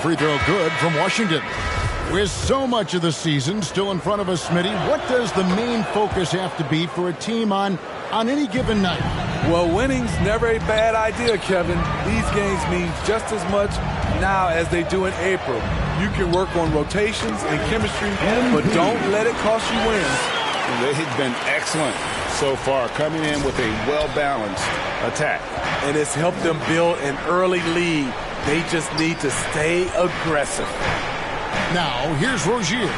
free throw good from Washington. With so much of the season still in front of us, Smitty, what does the main focus have to be for a team on any given night? Well, winning's never a bad idea, Kevin. These games mean just as much now as they do in April. You can work on rotations and chemistry, but don't let it cost you wins. They've been excellent so far, coming in with a well-balanced attack. And it's helped them build an early lead. They just need to stay aggressive. Now, here's Rozier.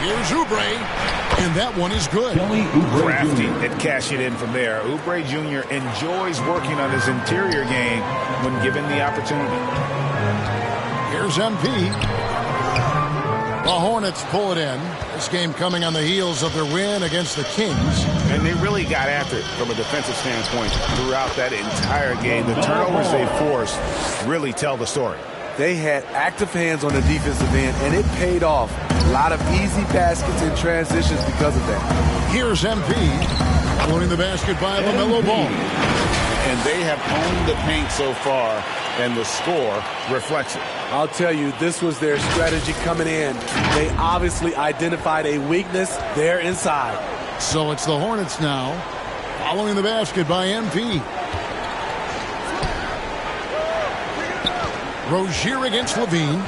Here's Oubre, and that one is good. Crafty at cashing in from there. Oubre Jr. enjoys working on his interior game when given the opportunity. Here's MP. The Hornets pull it in. This game coming on the heels of their win against the Kings. And they really got after it from a defensive standpoint throughout that entire game. The turnovers they forced really tell the story. They had active hands on the defensive end, and it paid off. A lot of easy baskets and transitions because of that. Here's MP. Loading the basket by LaMelo Ball. And they have owned the paint so far, and the score reflects it. I'll tell you, this was their strategy coming in. They obviously identified a weakness there inside. So it's the Hornets now, following the basket by MP. Rozier against Levine.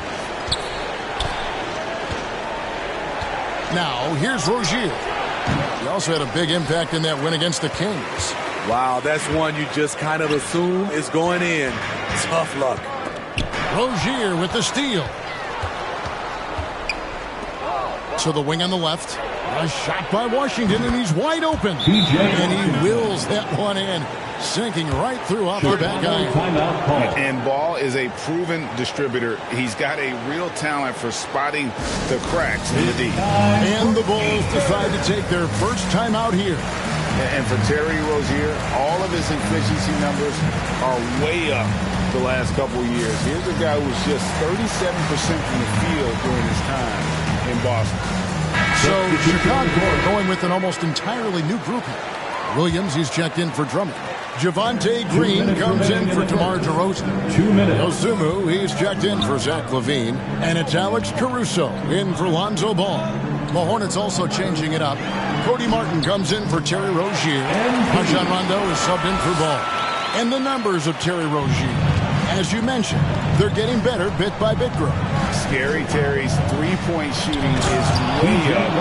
Now, here's Rozier. He also had a big impact in that win against the Kings. Wow, that's one you just kind of assume is going in. Tough luck. Rozier with the steal. To the wing on the left. A shot by Washington, and he's wide open. And he wills that one in, sinking right through off the back iron. And Ball is a proven distributor. He's got a real talent for spotting the cracks in the D. And the Bulls decide to take their first time out here. And for Terry Rozier, all of his efficiency numbers are way up the last couple of years. Here's a guy who was just 37% from the field during his time in Boston. So Chicago going with an almost entirely new grouping. Williams, he's checked in for Drummond. Javonte Green comes in for DeMar DeRozan. 2 minutes. Ozumu, he's checked in for Zach LaVine. And it's Alex Caruso in for Lonzo Ball. The Hornets also changing it up. Cody Martin comes in for Terry Rozier. Rajon Rondo is subbed in for Ball. And the numbers of Terry Rozier, as you mentioned, they're getting better bit by bit growth. Scary Terry's three-point shooting is way up.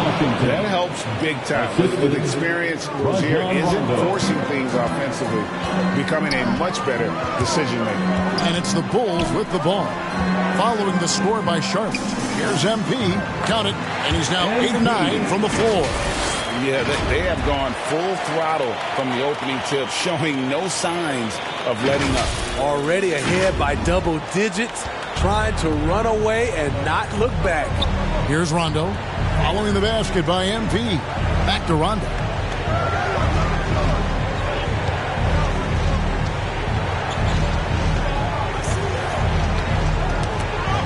That helps big time. With experience, Rozier isn't forcing things offensively, becoming a much better decision maker. And it's the Bulls with the ball. Following the score by Charlotte. Here's MP. Count it. And he's now 8 of 9 from the floor. Yeah, they have gone full throttle from the opening tip, showing no signs of letting up. Already ahead by double digits, trying to run away and not look back. Here's Rondo. Following the basket by MP. Back to Rondo.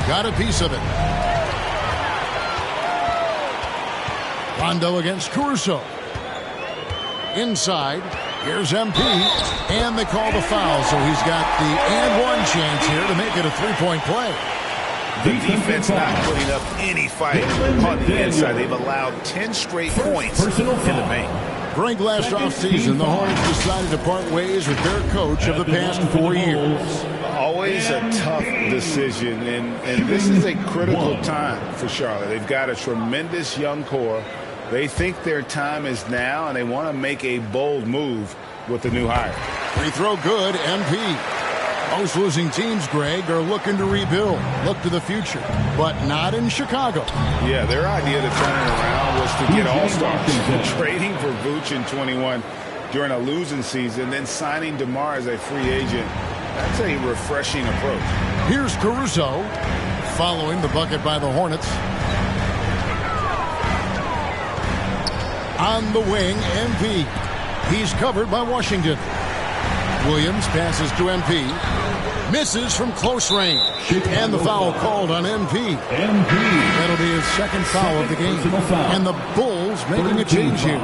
Got a piece of it. Rondo against Caruso. Inside. Here's MP. And they call the foul, so he's got the and one chance here to make it a three-point play. The defense not putting up any fight on the inside. They've allowed 10 straight points in the paint. During last offseason, the Hornets decided to part ways with their coach of the past 4 years. Always a tough decision, and this is a critical time for Charlotte. They've got a tremendous young core. They think their time is now, and they want to make a bold move with the new hire. Free throw good, MP. Most losing teams, Greg, are looking to rebuild, look to the future, but not in Chicago. Yeah, their idea to turn it around was to get all-stars. Trading for Vooch in 21 during a losing season, then signing DeMar as a free agent. That's a refreshing approach. Here's Caruso, following the bucket by the Hornets. On the wing, MP. He's covered by Washington. Williams passes to MP. Misses from close range. And the foul called on MP. That'll be his second foul of the game. And the Bulls making a change here.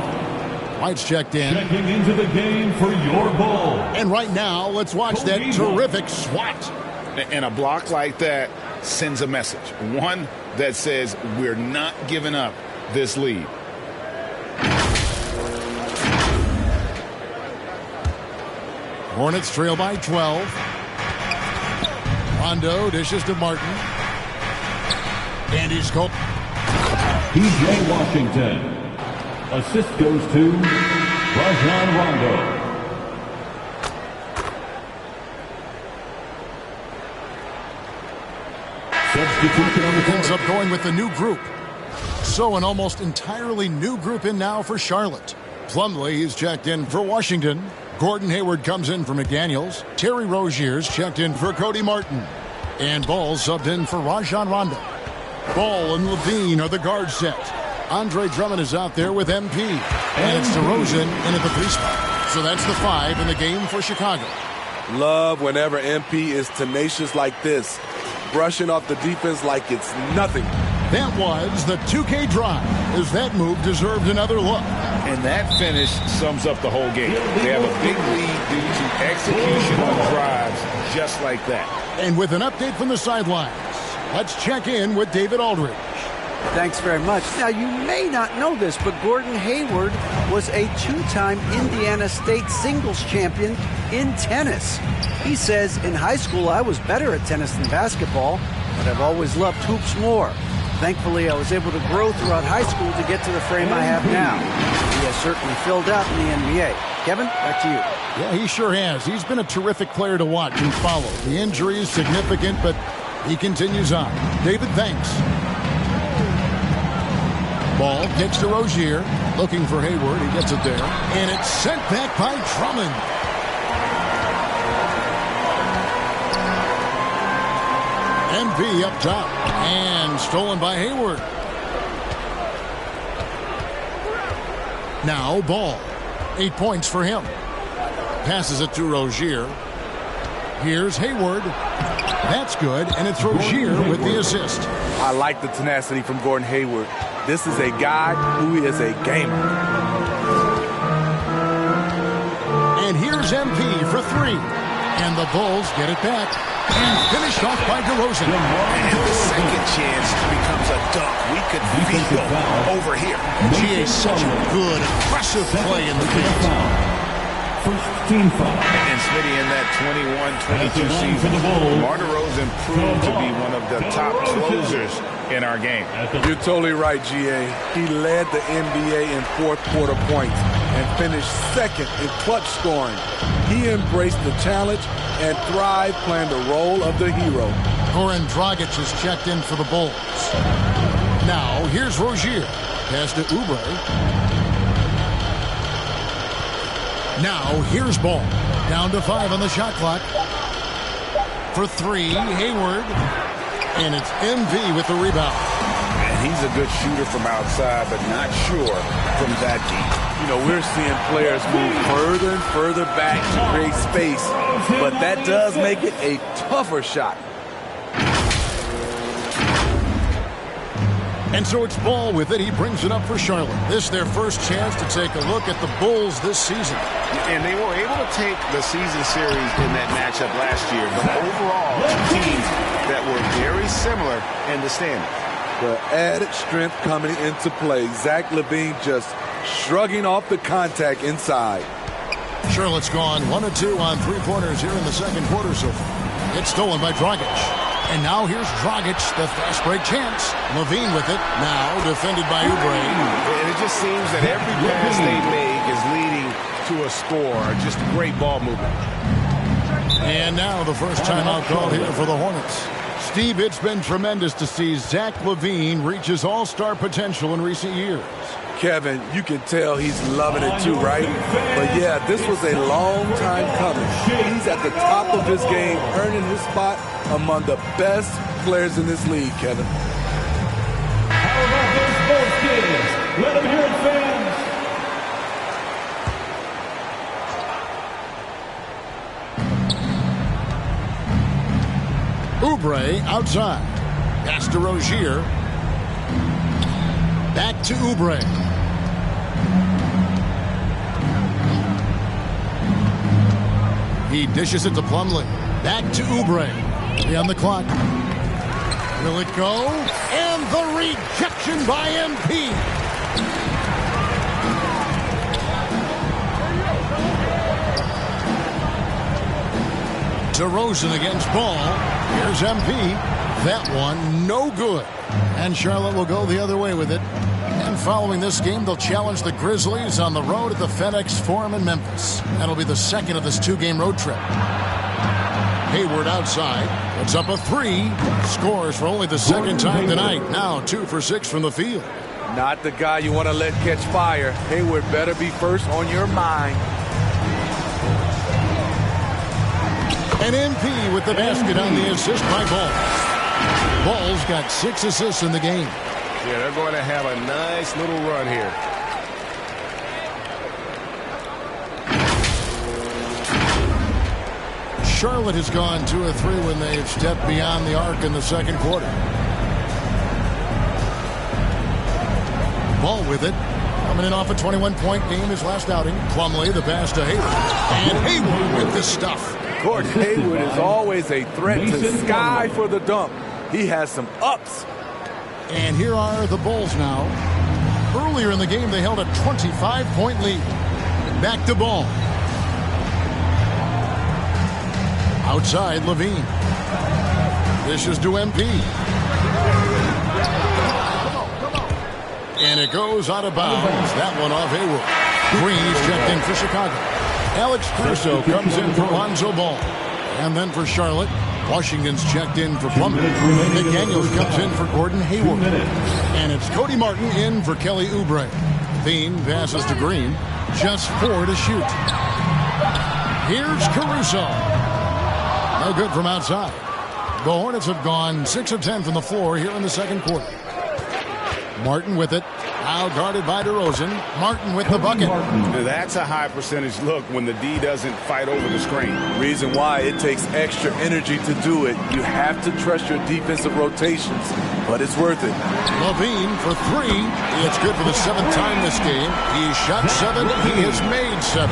White's checked in. Checking into the game for your ball. And right now, let's watch that terrific swat. And a block like that sends a message. One that says we're not giving up this lead. Hornets trail by 12. Rondo dishes to Martin. And he's called. P.J. Washington. Assist goes to Rajon Rondo. Substitution on the court. Ends up going with the new group. So an almost entirely new group in now for Charlotte. Plumlee is checked in for Washington. Gordon Hayward comes in for McDaniels. Terry Rozier's checked in for Cody Martin. And Ball subbed in for Rajon Rondo. Ball and Levine are the guard set. Andre Drummond is out there with MP. And it's DeRozan in at the 3 spot. So that's the 5 in the game for Chicago. Love whenever MP is tenacious like this. Brushing off the defense like it's nothing. That was the 2K drive, as that move deserved another look. And that finish sums up the whole game. They have a big lead due to execution on drives just like that. And with an update from the sidelines, let's check in with David Aldridge. Thanks very much. Now, you may not know this, but Gordon Hayward was a 2-time Indiana State singles champion in tennis. He says, in high school, I was better at tennis than basketball, but I've always loved hoops more. Thankfully, I was able to grow throughout high school to get to the frame I have now. He has certainly filled out in the NBA. Kevin, back to you. Yeah, he sure has. He's been a terrific player to watch and follow. The injury is significant, but he continues on. David, thanks. Ball gets to Rozier, looking for Hayward. He gets it there, and it's sent back by Drummond. MP up top, and stolen by Hayward. Now Ball, 8 points for him. Passes it to Rozier. Here's Hayward. That's good, and it's Rozier with the assist. I like the tenacity from Gordon Hayward. This is a guy who is a gamer. And here's MP for 3. And the Bulls get it back. And finished off by DeRozan. And the second chance becomes a dunk. We could feel over here. GA, such a good, impressive play in the paint. First team foul. And Smitty, in that 21-22 season, DeMar DeRozan proved to be one of the top closers in our game. You're totally right, GA. He led the NBA in fourth quarter points and finished second in clutch scoring. He embraced the challenge and thrived playing the role of the hero. Goran Dragic is checked in for the Bulls. Now, here's Rozier. Pass to Oubre. Now, here's Ball. Down to 5 on the shot clock. For 3, Hayward. And it's MV with the rebound. And he's a good shooter from outside, but not sure from that deep. You know, we're seeing players move further and further back to create space, but that does make it a tougher shot. And so it's Ball with it. He brings it up for Charlotte. This is their first chance to take a look at the Bulls this season. And they were able to take the season series in that matchup last year, but overall, two teams that were very similar in the standings. The added strength coming into play. Zach LaVine just shrugging off the contact inside. Charlotte's gone 1 of 2 on 3-pointers here in the second quarter so far. It's stolen by Dragic. And now here's Dragic, the fast break chance. LaVine with it, now defended by Oubre. And it just seems that every pass they make is leading to a score. Just great ball movement. And now the first timeout call here for the Hornets. Steve, it's been tremendous to see Zach LaVine reach his all-star potential in recent years. Kevin, you can tell he's loving it too, right? But yeah, this was a long time coming. He's at the top of his game, earning his spot among the best players in this league, Kevin. How about those sports kids? Let them hear it, fans. Oubre outside. Pass to Rozier. Back to Oubre. He dishes it to Plumlee. Back to Oubre. 3 on the clock. Will it go? And the rejection by MP. DeRozan against Ball. Here's MP. That one no good. And Charlotte will go the other way with it. And following this game, they'll challenge the Grizzlies on the road at the FedEx Forum in Memphis. That'll be the second of this 2-game road trip. Hayward outside. Puts up a 3. Scores for only the second time tonight. Now 2 for 6 from the field. Not the guy you want to let catch fire. Hayward better be first on your mind. And MP with the basket on the assist by Ball. Ball's got 6 assists in the game. Yeah, they're going to have a nice little run here. Charlotte has gone 2 of 3 when they've stepped beyond the arc in the second quarter. Ball with it. Coming in off a 21-point game his last outing. Plumlee the pass to Hayward. And Hayward with the stuff. Gordon Hayward is always a threat to Sky for the dunk. He has some ups. And here are the Bulls now. Earlier in the game, they held a 25-point lead. Back to Ball. Outside, Levine. This is to MP. And it goes out of bounds. That one off Hayward. Green is checked in for Chicago. Alex Caruso comes in for Lonzo Ball. And then for Charlotte, Washington's checked in for Plumlee. McDaniels comes in for Gordon Hayward. And it's Cody Martin in for Kelly Oubre. Bean passes to Green. Just 4 to shoot. Here's Caruso. No good from outside. The Hornets have gone 6 of 10 from the floor here in the second quarter. Martin with it. Now guarded by DeRozan. Martin with the bucket. That's a high percentage look when the D doesn't fight over the screen. Reason why it takes extra energy to do it. You have to trust your defensive rotations, but it's worth it. Levine for 3. It's good for the 7th time this game. He shot 7. He has made 7.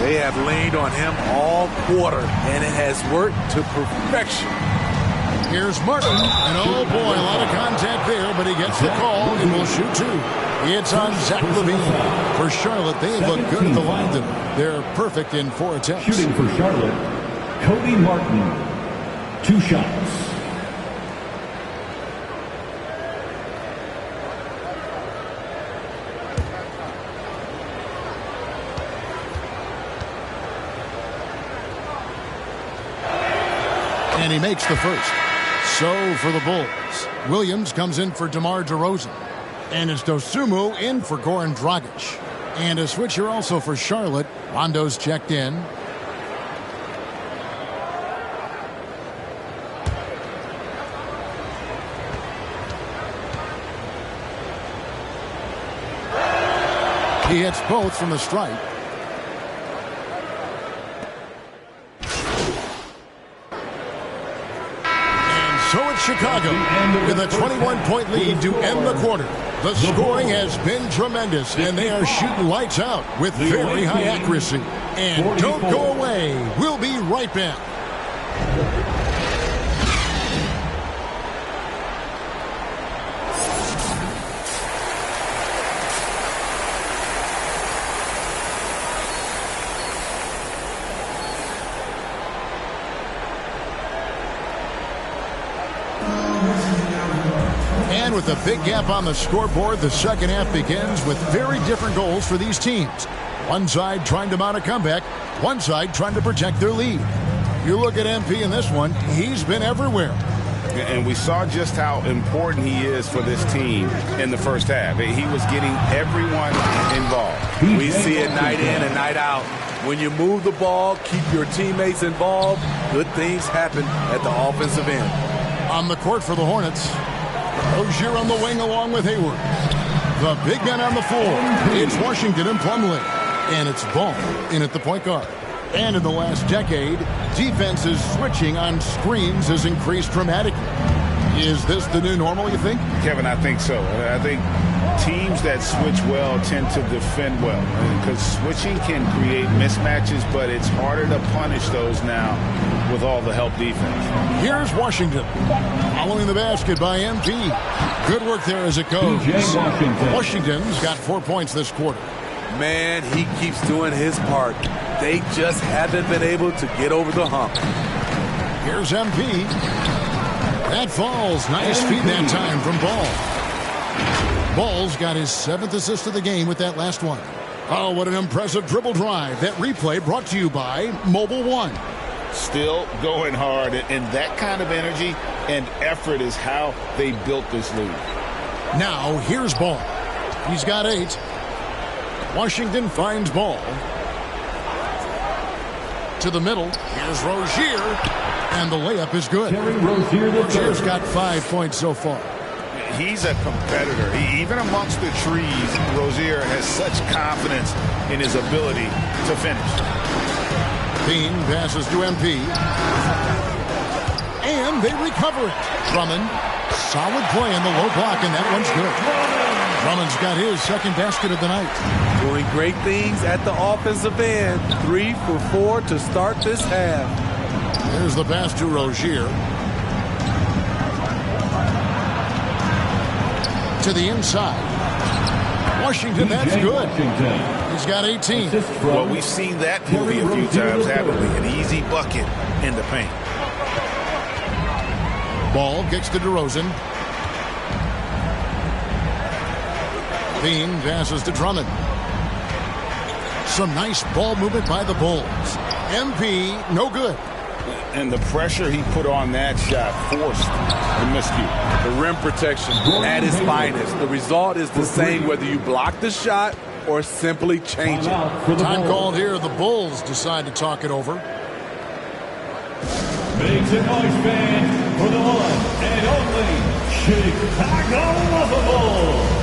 They have leaned on him all quarter, and it has worked to perfection. Here's Martin, and oh boy, a lot of contact there, but he gets the call and will shoot 2. It's on Zach LaVine. For Charlotte, they look good at the line tonight. They're perfect in 4 attempts. Shooting for Charlotte, Cody Martin. 2 shots. And he makes the first. So for the Bulls, Williams comes in for DeMar DeRozan. And it's Dosunmu in for Goran Dragic. And a switch here also for Charlotte. Rondo's checked in. He hits both from the stripe. So it's Chicago with a 21-point lead to end the quarter. The scoring has been tremendous, and they are shooting lights out with very high accuracy. And don't go away. We'll be right back. And with a big gap on the scoreboard, the second half begins with very different goals for these teams. One side trying to mount a comeback, one side trying to protect their lead. You look at MP in this one, he's been everywhere. And we saw just how important he is for this team in the first half. He was getting everyone involved. We see it night in and night out. When you move the ball, keep your teammates involved, good things happen at the offensive end. On the court for the Hornets, Rozier on the wing along with Hayward. The big men on the floor. It's Washington and Plumlee. And it's Ball in at the point guard. And in the last decade, defenses switching on screens has increased dramatically. Is this the new normal, you think? Kevin, I think so. I think Teams that switch well tend to defend well, because switching can create mismatches, but it's harder to punish those now with all the help defense. Here's Washington. Following the basket by MP. Good work there as it goes. Washington's got 4 points this quarter. Man, he keeps doing his part. They just haven't been able to get over the hump. Here's MP. That falls. Nice feed that time from Ball. Ball's got his 7th assist of the game with that last one. Oh, what an impressive dribble drive. That replay brought to you by Mobile One. Still going hard, and that kind of energy and effort is how they built this lead. Now, here's Ball. He's got 8. Washington finds Ball. To the middle. Here's Rozier. And the layup is good. Rozier's got 5 points so far. He's a competitor. Even amongst the trees, Rozier has such confidence in his ability to finish. Bean passes to MP. And they recover it. Drummond, solid play in the low block, and that one's good. Drummond's got his 2nd basket of the night. Doing great things at the offensive end. 3 for 4 to start this half. There's the pass to Rozier. To the inside. Washington, that's good. He's got 18. Well, we've seen that movie a few times, haven't we? An easy bucket in the paint. Ball gets to DeRozan. Bean passes to Drummond. Some nice ball movement by the Bulls. MP, no good. And the pressure he put on that shot forced the miscue. The rim protection at its finest. The result is the same whether you block the shot or simply change it. Time called here. The Bulls decide to talk it over. Make some noise, fans, for the one and only Chicago Bulls.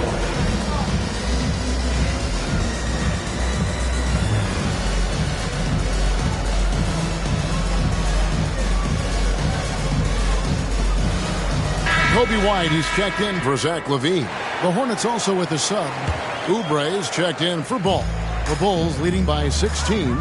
Kobe White, he's checked in for Zach LaVine. The Hornets also with a sub. Oubre's checked in for Ball. The Bulls leading by 16.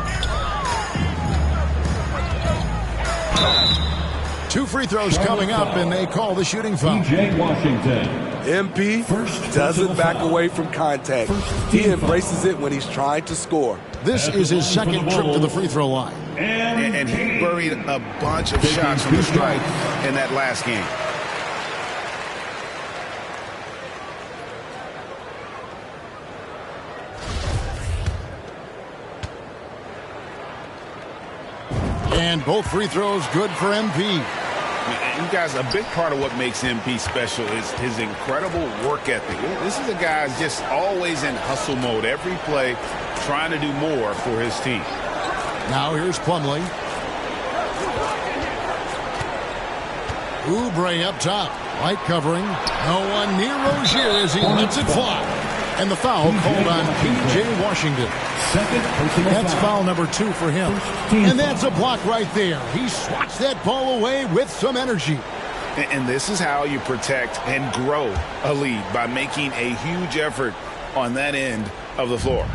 2 free throws coming up, and they call the shooting foul. DJ Washington. MP doesn't back away from contact. He embraces it when he's trying to score. This is his 2nd trip to the free throw line. And he buried a bunch of shots from the strike in that last game. And both free throws good for MP. You guys, a big part of what makes MP special is his incredible work ethic. This is a guy just always in hustle mode. Every play trying to do more for his team. Now here's Plumlee. Oubre up top. Light covering. No one near Rozier as he lets it fly. And the foul called on P.J. Washington. That's foul number 2 for him. And that's a block right there. He swats that ball away with some energy. And this is how you protect and grow a lead, by making a huge effort on that end of the floor.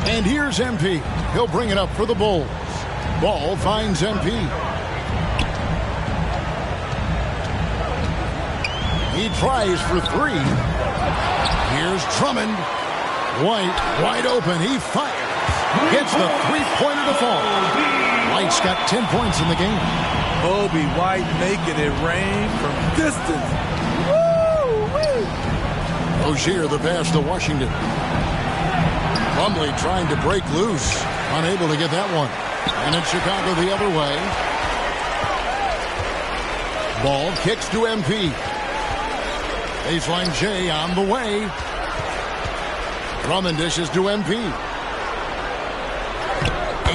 And here's MP. He'll bring it up for the Bulls. Ball finds MP. He tries for 3. Here's Drummond. White wide open. He fires. Gets the 3-pointer to fall. White's got 10 points in the game. Kobe White making it rain from distance. Woo-wee. Rozier the pass to Washington. Plumlee trying to break loose. Unable to get that one. And it's Chicago the other way. Ball kicks to MP. Baseline J on the way. Drummond dishes to MP.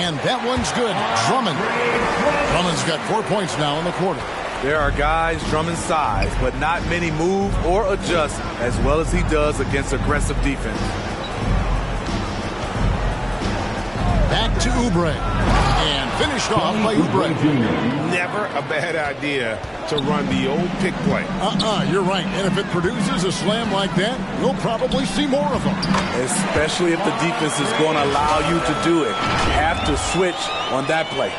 And that one's good. Drummond's got 4 points now in the quarter. There are guys Drummond's size, but not many move or adjust as well as he does against aggressive defense. Back to Oubre. And Finished off by Oubre. Never a bad idea to run the old pick play. You're right. And if it produces a slam like that, you'll probably see more of them. Especially if the defense is going to allow you to do it. You have to switch on that play.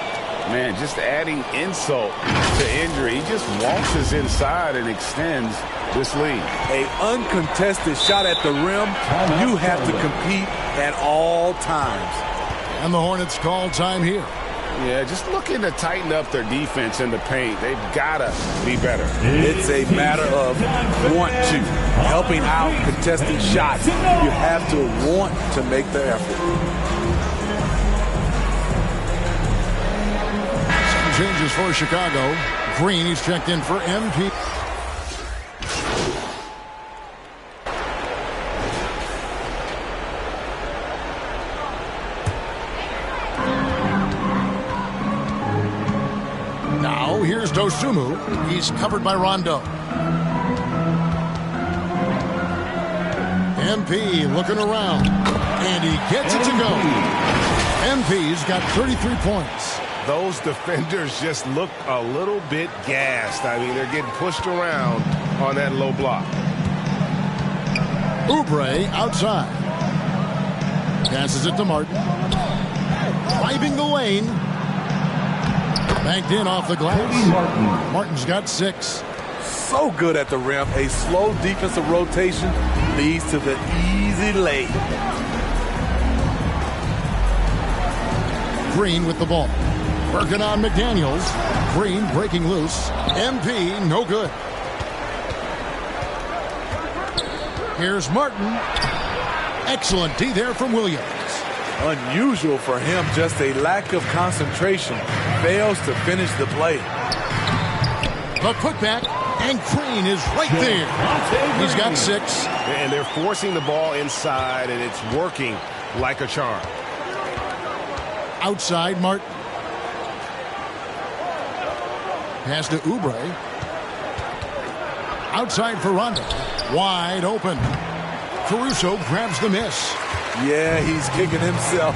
Man, just adding insult to injury. He just waltzes inside and extends this lead. An uncontested shot at the rim, you have to compete at all times. And the Hornets call time here. Yeah, just looking to tighten up their defense in the paint. They've got to be better. It's a matter of want to. Helping out contested shots. You have to want to make the effort. Some changes for Chicago. Green, he's checked in for MP. Here's Dosunmu. He's covered by Rondo. MP looking around. And he gets it to go. MP's got 33 points. Those defenders just look a little bit gassed. I mean, they're getting pushed around on that low block. Oubre outside. Passes it to Martin. Driving the lane. Banked in off the glass. Martin's got 6. So good at the rim. A slow defensive rotation leads to the easy lay. Green with the ball. Working on McDaniels. Green breaking loose. MP no good. Here's Martin. Excellent D there from Williams. Unusual for him, just a lack of concentration. Fails to finish the play. The putback, and Green is right there. He's got 6. And they're forcing the ball inside, and it's working like a charm. Outside, Martin. Pass to Oubre. Outside for Rondo. Wide open. Caruso grabs the miss. Yeah, he's kicking himself.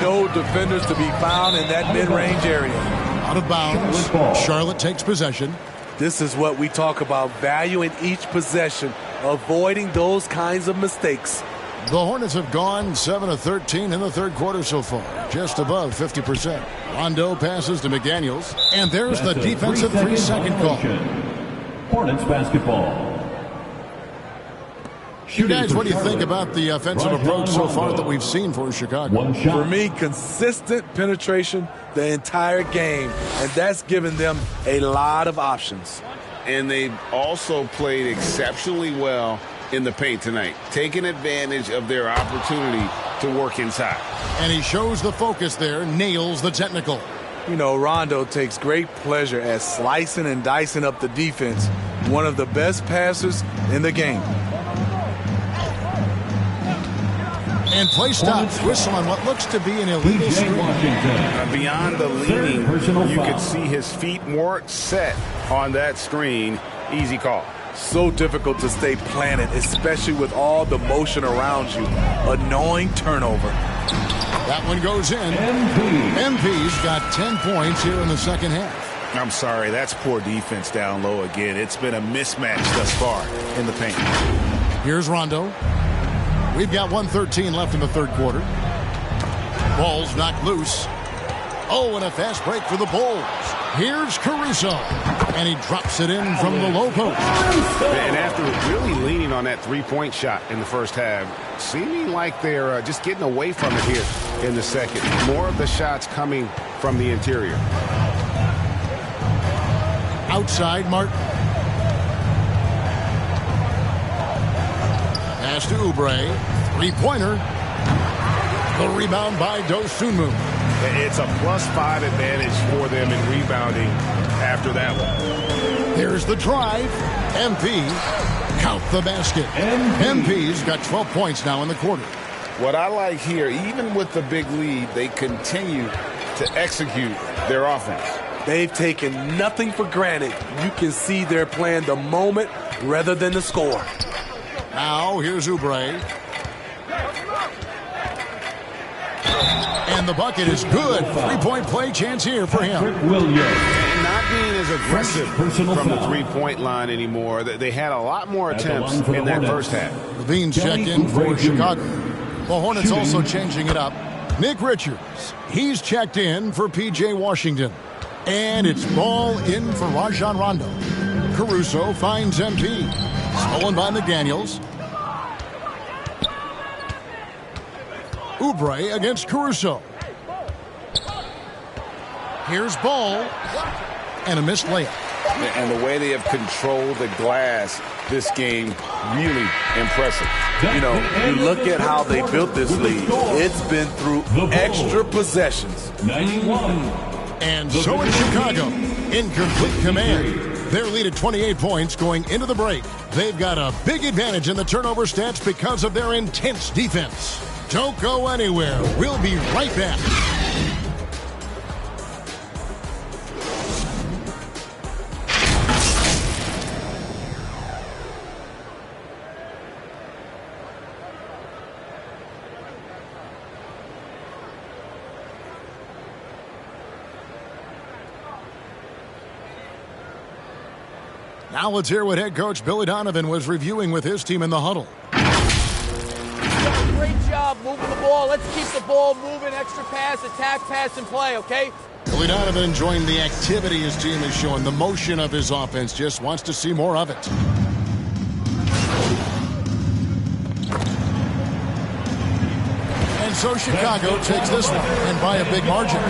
No defenders to be found in that mid-range area. Out of bounds. Charlotte takes possession. This is what we talk about, value in each possession, avoiding those kinds of mistakes. The Hornets have gone 7 of 13 in the third quarter so far, just above 50%. Rondo passes to McDaniels, and there's the defensive 3-second call. Hornets basketball. You guys, what do you think about the offensive approach so far that we've seen for Chicago? For me, consistent penetration the entire game, and that's given them a lot of options. And they've also played exceptionally well in the paint tonight, taking advantage of their opportunity to work inside. And he shows the focus there, nails the technical. You know, Rondo takes great pleasure at slicing and dicing up the defense. One of the best passers in the game. And play stops. Whistle on what looks to be an illegal screen. Beyond the leaning, you could see his feet weren't set on that screen. Easy call. So difficult to stay planted, especially with all the motion around you. Annoying turnover. That one goes in. MP's got 10 points here in the second half. I'm sorry, that's poor defense down low again. It's been a mismatch thus far in the paint. Here's Rondo. We've got 1:13 left in the third quarter. Ball's knocked loose. Oh, and a fast break for the Bulls. Here's Caruso. And he drops it in from the low post. And after really leaning on that three-point shot in the first half, seeming like they're just getting away from it here in the second. More of the shots coming from the interior. Outside, Martin. Pass to Oubre. Three-pointer. The rebound by Dosunmu. It's a +5 advantage for them in rebounding after that one. Here's the drive. MP. Count the basket. MP's got 12 points now in the quarter. What I like here, even with the big lead, they continue to execute their offense. They've taken nothing for granted. You can see they're playing the moment rather than the score. Now, here's Oubre. And the bucket is good. Three-point play chance here for him. And not being as aggressive from the three-point line anymore. They had a lot more attempts in that first half. Levine's checked in for Chicago. The Hornets also changing it up. Nick Richards, he's checked in for P.J. Washington. And it's ball in for Rajon Rondo. Caruso finds MP. Stolen by McDaniels. Oubre against Caruso. Here's Ball. And a missed layup. And the way they have controlled the glass this game, really impressive. You know, you look at how they built this lead. It's been through extra possessions. 91. And so in Chicago, in complete command. Their lead at 28 points going into the break. They've got a big advantage in the turnover stats because of their intense defense. Don't go anywhere. We'll be right back. Now let's hear what head coach Billy Donovan was reviewing with his team in the huddle. Great job moving the ball. Let's keep the ball moving. Extra pass, attack, pass, and play, okay? Billy Donovan enjoying the activity his team is showing, the motion of his offense. Just wants to see more of it. And so Chicago takes this one, and by a big margin.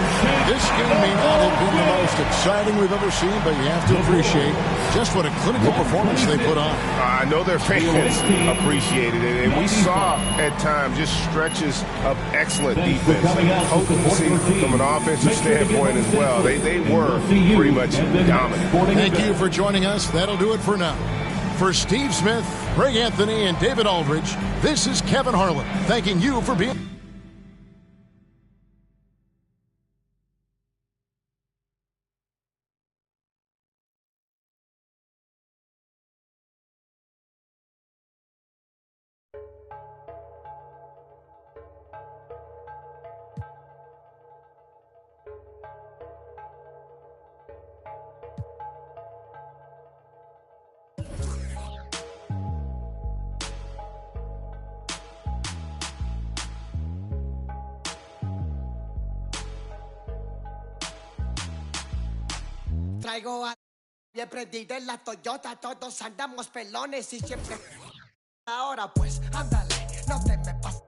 This game may not have been the most exciting we've ever seen, but you have to appreciate just what a clinical performance they put on. I know their fans appreciated it, and we saw at times just stretches of excellent defense, potency from an offensive standpoint as well. They were pretty much dominant. Thank you for joining us. That'll do it for now. For Steve Smith, Greg Anthony, and David Aldridge, this is Kevin Harlan thanking you for being... Traigo a bien prendido en la Toyota, todos andamos pelones y siempre. Ahora pues, ándale, no te me pases.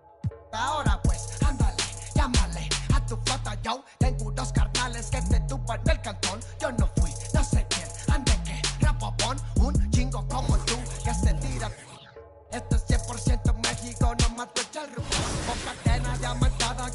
Ahora pues, ándale, llámale a tu flota, yo tengo unos carnales que te tupan del cantón. Yo no fui, no sé quién, ande que rapopón, un chingo como tú que se tira. Esto es 100% México, no mato el rumbo, con cadena diamantada.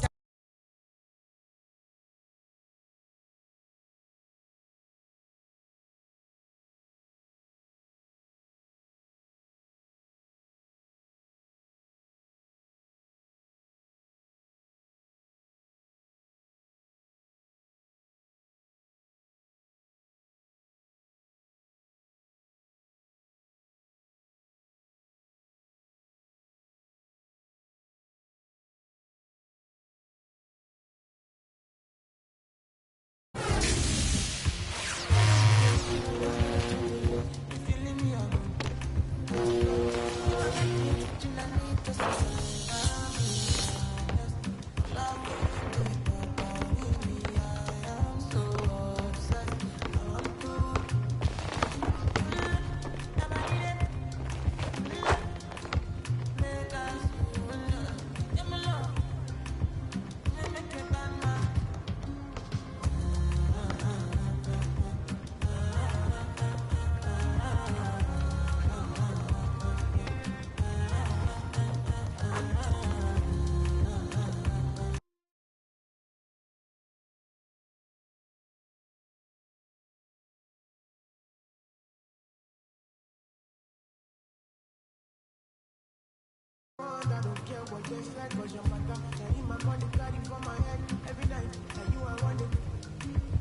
I don't care what they say, cause your matter. Carry my money, carry for my head every night. And you are one.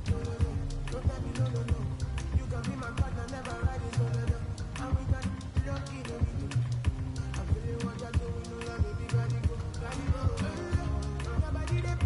No, don't tell me no. You can be my partner, never ride it, no. And we got lucky, no, we do. I'm feeling what you're doing, no, baby, gotta go. Nobody there.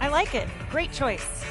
I like it. Great choice.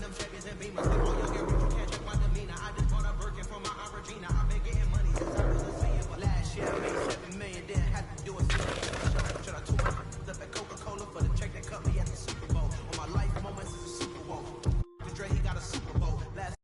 them Chevys and Beamers. Keep on your ear, you can't check my demeanor. I just bought a Birkin for my Aunt Regina. I've been getting money since I was a senior, but last year I made 7 million, didn't have to do a single. Should I took my up at Coca-Cola for the check that cut me at the Super Bowl? On my life moments is a Super Bowl. Dre, he got a Super Bowl. Last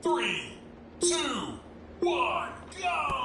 3, 2, 1, go!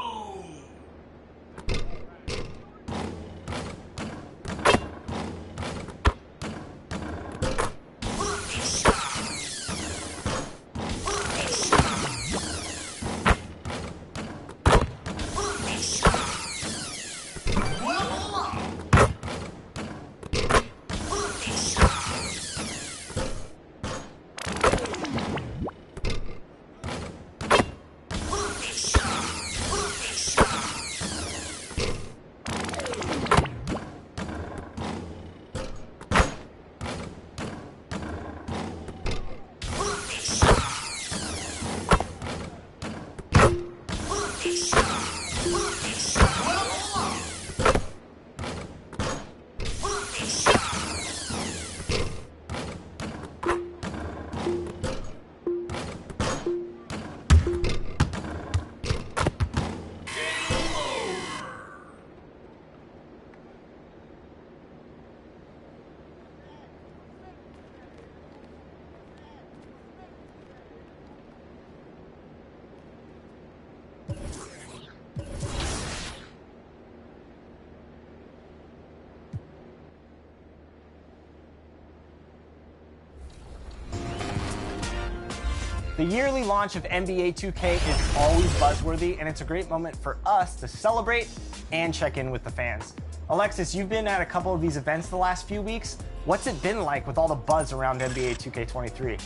The yearly launch of NBA 2K is always buzzworthy, and it's a great moment for us to celebrate and check in with the fans. Alexis, you've been at a couple of these events the last few weeks. What's it been like with all the buzz around NBA 2K23?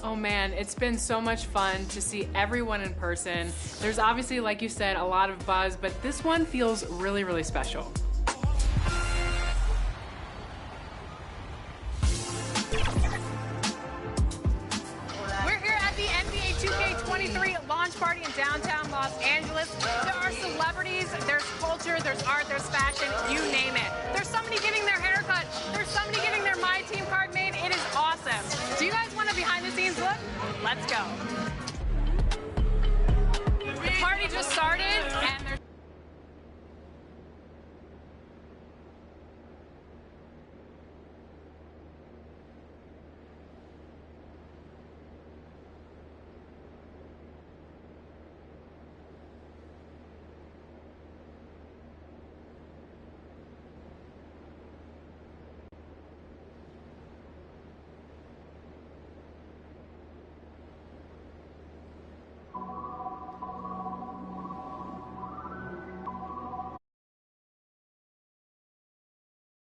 Oh man, it's been so much fun to see everyone in person. There's obviously, like you said, a lot of buzz, but this one feels really, really special. Launch party in downtown Los Angeles. There are celebrities, there's culture, there's art, there's fashion, you name it. There's somebody getting their hair cut, there's somebody getting their My Team card made. It is awesome. Do you guys want a behind the scenes look? Let's go.